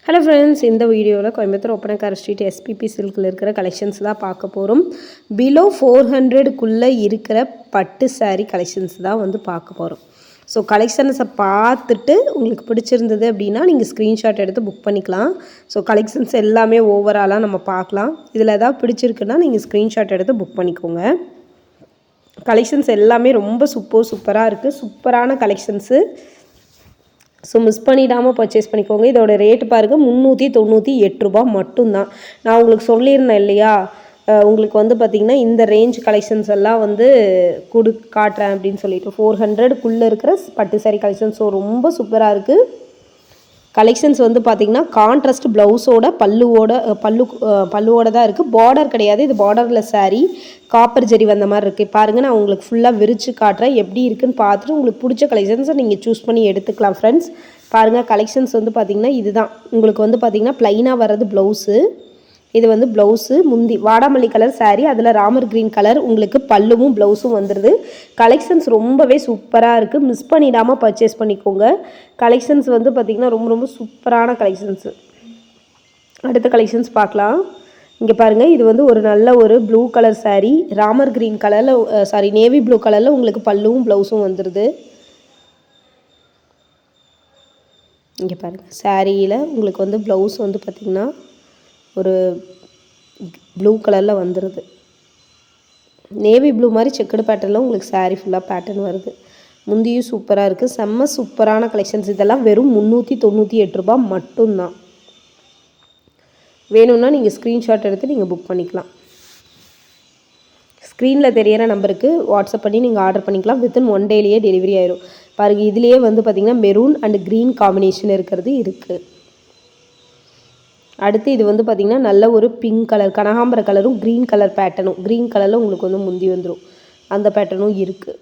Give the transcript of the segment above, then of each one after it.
Hello friends, இந்த வீடியோவில் Coimbatore Oppanakara street SPB சில்கில் இருக்கிற கலெக்ஷன்ஸ் தான் பார்க்க போகிறோம். பிலோ 400க்குள்ளே இருக்கிற பட்டு சாரீ கலெக்ஷன்ஸ் தான் வந்து பார்க்க போகிறோம். ஸோ கலெக்ஷன்ஸை பார்த்துட்டு உங்களுக்கு பிடிச்சிருந்தது அப்படின்னா நீங்கள் ஸ்க்ரீன்ஷாட் எடுத்து புக் பண்ணிக்கலாம். ஸோ கலெக்ஷன்ஸ் எல்லாமே ஓவராலாக நம்ம பார்க்கலாம். இதில் எதாவது பிடிச்சிருக்குன்னா நீங்கள் ஸ்க்ரீன்ஷாட் எடுத்து புக் பண்ணிக்கோங்க. கலெக்ஷன்ஸ் எல்லாமே ரொம்ப சூப்பராக இருக்குது. சூப்பரான கலெக்ஷன்ஸு. ஸோ மிஸ் பண்ணிடாமல் பர்ச்சேஸ் பண்ணிக்கோங்க. இதோட ரேட்டு பாருங்கள், 398 ரூபா மட்டும்தான். நான் உங்களுக்கு சொல்லியிருந்தேன் இல்லையா, உங்களுக்கு வந்து பார்த்திங்கன்னா இந்த ரேஞ்ச் கலெக்ஷன்ஸ் எல்லாம் வந்து காட்டுறேன் அப்படின்னு சொல்லிட்டு 400க்குள்ளே இருக்கிற பட்டு சாரி கலெக்ஷன்ஸ். ஸோ ரொம்ப சூப்பராக இருக்குது. கலெக்ஷன்ஸ் வந்து பார்த்திங்கன்னா கான்ட்ராஸ்ட் ப்ளவுஸோட பல்லுவோட தான் இருக்குது. பார்டர் கிடையாது, இது பார்டர்லெஸ் சாரீ. காப்பர் ஜெரி வந்த மாதிரி இருக்குது. பாருங்கள், நான் உங்களுக்கு ஃபுல்லாக விரித்து காட்டுறேன். எப்படி இருக்குன்னு பார்த்துட்டு உங்களுக்கு பிடிச்ச கலெக்ஷன்ஸை நீங்கள் சூஸ் பண்ணி எடுத்துக்கலாம் ஃப்ரெண்ட்ஸ். பாருங்கள், கலெக்ஷன்ஸ் வந்து பார்த்திங்கன்னா இதுதான். உங்களுக்கு வந்து பார்த்திங்கன்னா ப்ளைனாக வர்றது ப்ளவுஸு. இது வந்து ப்ளவுஸு. முந்தி வாடாமல்லி கலர் சாரீ, அதில் ராமர் க்ரீன் கலர் உங்களுக்கு பல்லுவும் ப்ளவுஸும் வந்துடுது. கலெக்ஷன்ஸ் ரொம்பவே சூப்பராக இருக்குது. மிஸ் பண்ணிடாமல் பர்ச்சேஸ் பண்ணிக்கோங்க. கலெக்ஷன்ஸ் வந்து பார்த்திங்கன்னா ரொம்ப சூப்பரான கலெக்ஷன்ஸு. அடுத்த கலெக்ஷன்ஸ் பார்க்கலாம். இங்கே பாருங்கள், இது வந்து ஒரு நல்ல ஒரு blue colour sari. Ramar green கலரில் நேவி ப்ளூ கலரில் உங்களுக்கு பல்லுவும் ப்ளவுஸும் வந்துடுது. இங்கே பாருங்கள், சாரியில் உங்களுக்கு வந்து ப்ளவுஸ் வந்து பார்த்திங்கன்னா ஒரு ப்ளூ கலரில் வந்துடுது. நேவி ப்ளூ மாதிரி செக்குடு பேட்டர்னில் உங்களுக்கு சாரீ ஃபுல்லாக பேட்டர்ன் வருது. முந்தியும் சூப்பராக இருக்குது. செம்ம சூப்பரான கலெக்ஷன்ஸ். இதெல்லாம் வெறும் 398 ரூபா மட்டும்தான். வேணும்னா நீங்கள் ஸ்க்ரீன்ஷாட் எடுத்து நீங்கள் புக் பண்ணிக்கலாம். ஸ்க்ரீனில் தெரியிற நம்பருக்கு வாட்ஸ்அப் பண்ணி நீங்கள் ஆர்டர் பண்ணிக்கலாம். வித்தின் 1 டேலேயே டெலிவரி ஆயிரும். பாருங்கள், இதுலேயே வந்து பார்த்திங்கன்னா மெரூன் அண்ட் க்ரீன் காம்பினேஷன் இருக்கிறது இருக்குது. அடுத்து இது வந்து பார்த்திங்கன்னா நல்ல ஒரு பிங்க் கலர், கனகாம்பர கலரும் க்ரீன் கலர் பேட்டர்னும். க்ரீன் கலரில் உங்களுக்கு வந்து முந்தி வந்துடும். அந்த பேட்டர்னும் இருக்குது.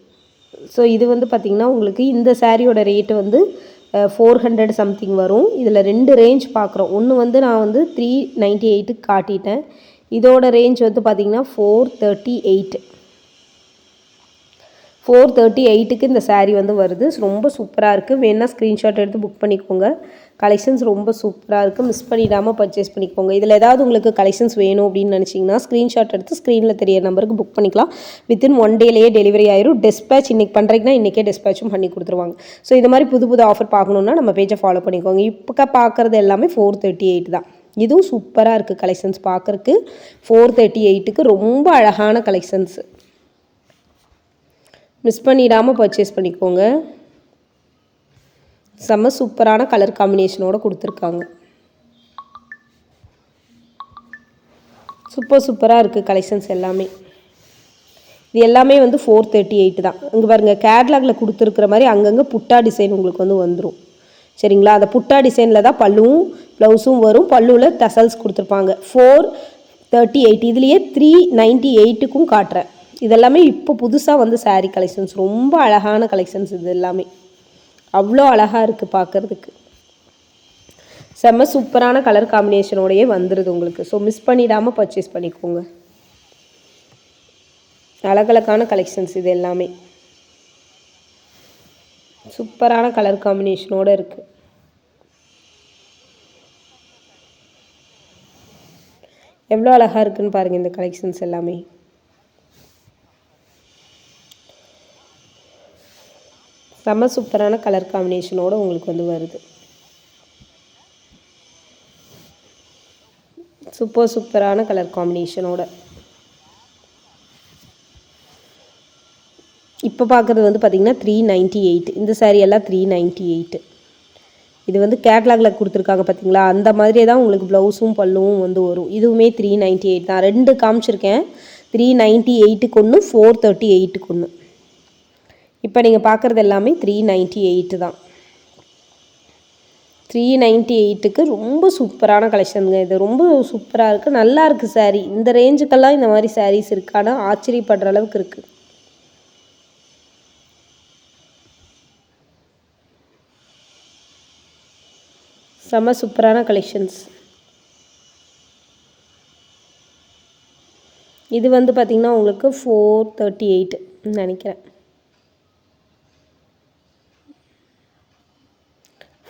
ஸோ இது வந்து பார்த்திங்கன்னா உங்களுக்கு இந்த சாரியோட ரேட்டு வந்து 400 சம்திங் வரும். இதில் 2 ரேஞ்ச் பார்க்குறோம். ஒன்று வந்து நான் வந்து 398க்கு காட்டிட்டேன். இதோட ரேஞ்ச் வந்து பார்த்திங்கன்னா 438க்கு இந்த சாரீ வந்து வருது. ரொம்ப சூப்பராக இருக்குது. வேணா ஸ்க்ரீன்ஷாட் எடுத்து புக் பண்ணிக்கோங்க. கலெக்ஷன்ஸ் ரொம்ப சூப்பராக இருக்குது. மிஸ் பண்ணிடாமல் பர்ச்சேஸ் பண்ணிக்கோங்க. இதில் ஏதாவது உங்களுக்கு கலெக்ஷன்ஸ் வேணும் அப்படின்னு நினச்சிங்கன்னா ஸ்க்ரீன்ஷாட் எடுத்து ஸ்க்ரீனில் தெரிய நம்பருக்கு புக் பண்ணிக்கலாம். வித்தின் 1 டேலேயே டெலிவரி ஆயிரும். டிஸ்பேச் இன்றைக்கி பண்ணுறீங்கன்னா இன்றைக்கே டிஸ்பேச்சும் பண்ணி கொடுத்துருவாங்க. ஸோ இது மாதிரி புது ஆஃபர் பார்க்கணுன்னா நம்ம பேஜை ஃபாலோ பண்ணிக்கோங்க. இப்போ பார்க்குறது எல்லாமே 438 தான். இதுவும் சூப்பராக இருக்குது. கலெக்ஷன்ஸ் பார்க்குறக்கு 438க்கு ரொம்ப அழகான கலெக்ஷன்ஸு. மிஸ் பண்ணிடாமல் பர்ச்சேஸ் பண்ணிக்கோங்க. செம்ம சூப்பரான கலர் காம்பினேஷனோடு கொடுத்துருக்காங்க. சூப்பராக இருக்குது கலெக்ஷன்ஸ் எல்லாமே. இது எல்லாமே வந்து 438 தான். இங்கே பாருங்கள், கேட்லாகில் கொடுத்துருக்குற மாதிரி அங்கங்கே புட்டா டிசைன் உங்களுக்கு வந்து வந்துடும். சரிங்களா? அந்த புட்டா டிசைனில் தான் பல்லுவும் ப்ளவுஸும் வரும். பல்லுவில் டசல்ஸ் கொடுத்துருப்பாங்க. 438. இதுலேயே 398க்கும் காட்டுறேன். இதெல்லாமே இப்போ புதுசாக வந்து சாரீ கலெக்ஷன்ஸ். ரொம்ப அழகான கலெக்ஷன்ஸ். இது எல்லாமே அவ்வளோ அழகாக இருக்குது பார்க்குறதுக்கு. செம்ம சூப்பரான கலர் காம்பினேஷனோடையே வந்துடுது உங்களுக்கு. ஸோ மிஸ் பண்ணிடாமல் பர்ச்சேஸ் பண்ணிக்கோங்க. அழகழகான கலெக்ஷன்ஸ். இது எல்லாமே சூப்பரான கலர் காம்பினேஷனோடு இருக்குது. எவ்வளோ அழகாக இருக்குதுன்னு பாருங்கள் இந்த கலெக்ஷன்ஸ் எல்லாமே. செம்ம சூப்பரான கலர் காம்பினேஷனோடு உங்களுக்கு வந்து வருது. சூப்பரான கலர் காம்பினேஷனோட இப்போ பார்க்குறது வந்து பார்த்திங்கன்னா 398. இந்த சாரீ எல்லாம் 398. இது வந்து கேட்லாகில் கொடுத்துருக்காங்க பார்த்திங்களா, அந்த மாதிரியே தான் உங்களுக்கு ப்ளவுஸும் பல்லுவும் வந்து வரும். இதுவுமே 398 தான். 2 காமிச்சிருக்கேன். 398க்கு ஒன்று, 438க்கு ஒன்று. இப்போ நீங்கள் பார்க்குறது எல்லாமே 398 தான். 398க்கு ரொம்ப சூப்பரான கலெக்ஷனுங்க. இது ரொம்ப சூப்பராக இருக்குது. நல்லா இருக்குது சாரீ. இந்த ரேஞ்சுக்கெல்லாம் இந்த மாதிரி சாரீஸ் இருக்கானா ஆச்சரியப்படுற அளவுக்கு இருக்குது. செம்ம சூப்பரான கலெக்ஷன்ஸ். இது வந்து பார்த்திங்கன்னா உங்களுக்கு 438 நினைக்கிறேன்.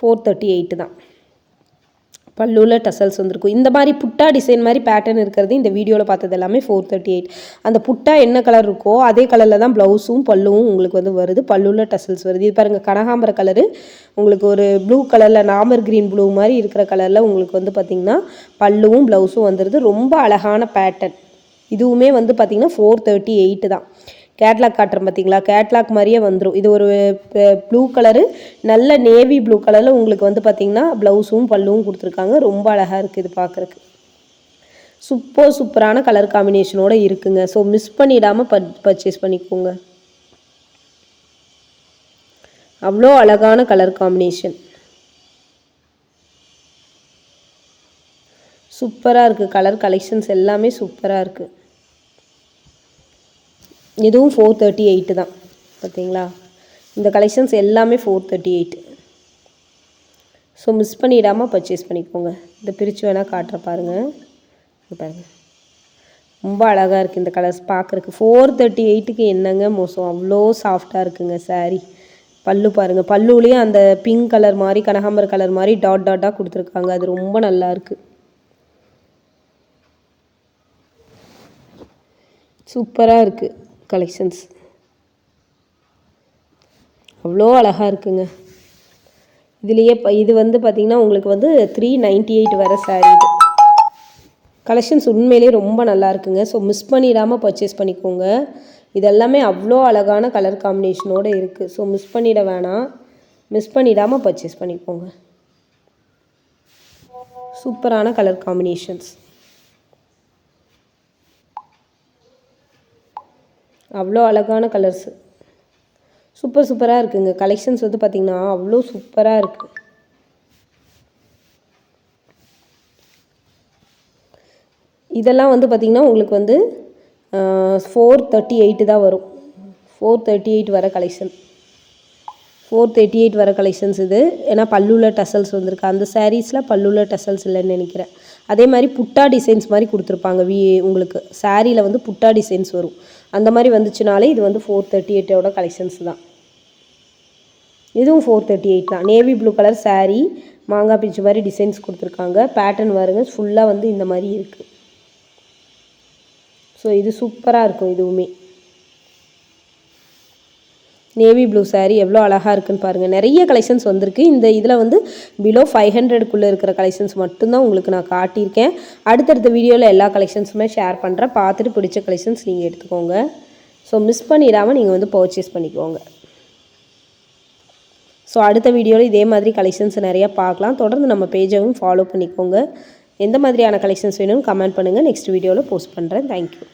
438 தான். பல்லுவில் டசல்ஸ் வந்திருக்கும். இந்த மாதிரி புட்டா டிசைன் மாதிரி பேட்டர்ன் இருக்கிறது இந்த வீடியோவில் பார்த்தது எல்லாமே 438. அந்த புட்டா என்ன கலர் இருக்கோ அதே கலரில் தான் ப்ளவுஸும் பல்லுவும் உங்களுக்கு வந்து வருது. பல்லுவில் டசல்ஸ் வருது. இது பாருங்கள், கனகாம்பர கலரு உங்களுக்கு ஒரு ப்ளூ கலரில் நாமர் க்ரீன் ப்ளூ மாதிரி இருக்கிற கலரில் உங்களுக்கு வந்து பார்த்திங்கன்னா பல்லுவும் ப்ளவுஸும் வந்துடுது. ரொம்ப அழகான பேட்டர்ன். இதுவுமே வந்து பார்த்திங்கன்னா 438 தான். கேட்லாக் காட்டுறேன் பார்த்தீங்களா, கேட்லாக் மாதிரியே வந்துடும். இது ஒரு ப்ளூ கலரு, நல்ல நேவி ப்ளூ கலரில் உங்களுக்கு வந்து பார்த்திங்கன்னா ப்ளவுஸும் பல்லுவும் கொடுத்துருக்காங்க. ரொம்ப அழகாக இருக்குது இது பார்க்குறக்கு. சூப்பரான கலர் காம்பினேஷனோடு இருக்குங்க. ஸோ மிஸ் பண்ணிடாமல் பர்ச்சேஸ் பண்ணிக்கோங்க. அவ்வளோ அழகான கலர் காம்பினேஷன். சூப்பராக இருக்குது. கலர் கலெக்ஷன்ஸ் எல்லாமே சூப்பராக இருக்குது. இதுவும் 438 தான். பார்த்தீங்களா, இந்த கலெக்ஷன்ஸ் எல்லாமே 438. ஸோ மிஸ் பண்ணிடாமல் பர்ச்சேஸ் பண்ணிக்கோங்க. இதை பிரித்து வேணால் காட்டுற பாருங்கள். இது பாருங்கள், ரொம்ப அழகாக இருக்குது இந்த கலர்ஸ் பார்க்குறக்கு. 438க்கு என்னங்க மோசம், அவ்வளோ சாஃப்டாக இருக்குங்க சாரீ. பல்லு பாருங்கள், பல்லுலேயும் அந்த பிங்க் கலர் மாதிரி கனகாம்பர கலர் மாதிரி டாட்டாக கொடுத்துருக்காங்க. அது ரொம்ப நல்லா இருக்குது. சூப்பராக இருக்குது கலெக்ஷன்ஸ். அவ்வளோ அழகாக இருக்குங்க. இதுலேயே இது வந்து பார்த்திங்கன்னா உங்களுக்கு வந்து 398 வர சாரீ. இது கலெக்ஷன்ஸ் உண்மையிலேயே ரொம்ப நல்லா இருக்குங்க. ஸோ மிஸ் பண்ணிடாமல் பர்ச்சேஸ் பண்ணிக்கோங்க. இதெல்லாமே அவ்வளோ அழகான கலர் காம்பினேஷனோடு இருக்குது. ஸோ மிஸ் பண்ணிட வேணாம், மிஸ் பண்ணிடாமல் பர்ச்சேஸ் பண்ணிக்கோங்க. சூப்பரான கலர் காம்பினேஷன்ஸ். அவ்வளோ அழகான கலர்ஸு. சூப்பராக இருக்குங்க. கலெக்ஷன்ஸ் வந்து பார்த்திங்கன்னா அவ்வளோ சூப்பராக இருக்குது. இதெல்லாம் வந்து பார்த்திங்கன்னா உங்களுக்கு வந்து 438 தான் வரும். 438 வர கலெக்ஷன். 438 வர கலெக்ஷன்ஸ் இது. ஏன்னா பல்லுவில் டசல்ஸ் வந்திருக்கு. அந்த சாரீஸில் பல்லுவில் டசல்ஸ் இல்லைன்னு நினைக்கிறேன். அதே மாதிரி புட்டா டிசைன்ஸ் மாதிரி கொடுத்துருப்பாங்க. உங்களுக்கு சாரியில் வந்து புட்டா டிசைன்ஸ் வரும். அந்த மாதிரி வந்துச்சுனாலே இது வந்து 438ஓட கலெக்ஷன்ஸ் தான். இதுவும் 438 தான். நேவி ப்ளூ கலர் சாரீ, மாங்காய் பிஞ்சு மாதிரி டிசைன்ஸ் கொடுத்துருக்காங்க. பேட்டர்ன் வருங்க ஃபுல்லாக வந்து இந்த மாதிரி இருக்குது. ஸோ இது சூப்பராக இருக்கும். இதுவுமே நேவி ப்ளூ சாரீ எவ்வளோ அழகாக இருக்குன்னு பாருங்கள். நிறைய கலெக்ஷன்ஸ் வந்திருக்கு. இந்த இதில் வந்து பிலோ 500க்குள்ளே இருக்கிற கலெக்ஷன்ஸ் மட்டும்தான் உங்களுக்கு நான் காட்டியிருக்கேன். அடுத்தடுத்த வீடியோவில் எல்லா கலெக்ஷன்ஸுமே ஷேர் பண்ணுறேன். பார்த்துட்டு பிடிச்ச கலெக்ஷன்ஸ் நீங்கள் எடுத்துக்கோங்க. ஸோ மிஸ் பண்ணிடாமல் நீங்கள் வந்து பர்ச்சேஸ் பண்ணிக்கோங்க. ஸோ அடுத்த வீடியோவில் இதே மாதிரி கலெக்ஷன்ஸ் நிறையா பார்க்கலாம். தொடர்ந்து நம்ம பேஜையும் ஃபாலோ பண்ணிக்கோங்க. எந்த மாதிரியான கலெக்ஷன்ஸ் வேணும்னு கமெண்ட் பண்ணுங்கள். நெக்ஸ்ட் வீடியோவில் போஸ்ட் பண்ணுறேன். தேங்க்யூ.